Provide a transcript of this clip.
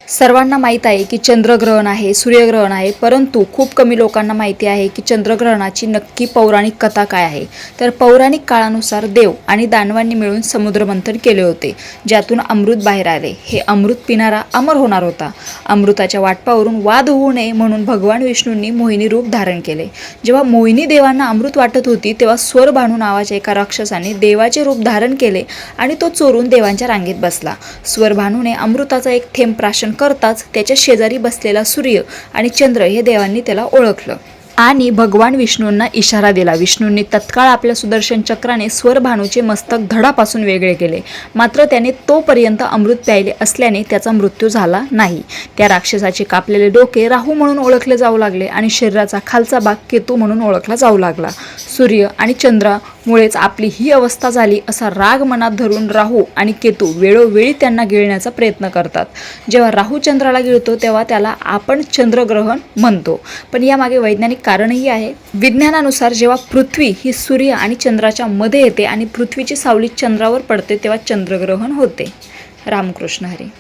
सर्वांना माहीत आहे की चंद्रग्रहण आहे, सूर्यग्रहण आहे, परंतु खूप कमी लोकांना माहिती आहे की चंद्रग्रहणाची नक्की पौराणिक कथा काय आहे. तर पौराणिक काळानुसार देव आणि दानवांनी मिळून समुद्रमंथन केले होते, ज्यातून अमृत बाहेर आले. हे अमृत पिणारा अमर होणार होता. अमृताच्या वाटपावरून वाद होऊ नये म्हणून भगवान विष्णूंनी मोहिनी रूप धारण केले. जेव्हा मोहिनी देवांना अमृत वाटत होती, तेव्हा स्वरभानू नावाच्या एका राक्षसाने देवाचे रूप धारण केले आणि तो चोरून देवांच्या रांगेत बसला. स्वरभानूने अमृताचा एक थेंब प्राशन करताच त्याच्या शेजारी बसलेला सूर्य आणि चंद्र हे देवांनी त्याला ओळखलं आणि भगवान विष्णूंना इशारा दिला. विष्णूंनी तत्काळ आपल्या सुदर्शन चक्राने स्वरभानूचे मस्तक धडापासून वेगळे केले. मात्र त्याने तोपर्यंत अमृत प्यायले असल्याने त्याचा मृत्यू झाला नाही. त्या राक्षसाचे कापलेले डोके राहू म्हणून ओळखले जाऊ लागले आणि शरीराचा खालचा भाग केतू म्हणून ओळखला जाऊ लागला. सूर्य आणि चंद्रामुळेच आपली ही अवस्था झाली असा राग मनात धरून राहू आणि केतू वेळोवेळी त्यांना गिळण्याचा प्रयत्न करतात. जेव्हा राहू चंद्राला गिळतो तेव्हा त्याला आपण चंद्रग्रहण म्हणतो. पण यामागे वैज्ञानिक कारणही आहे. विज्ञानानुसार जेव्हा पृथ्वी ही सूर्य आणि चंद्राच्या मध्ये येते आणि पृथ्वीची सावली चंद्रावर पडते तेव्हा चंद्रग्रहण होते. रामकृष्ण हरी.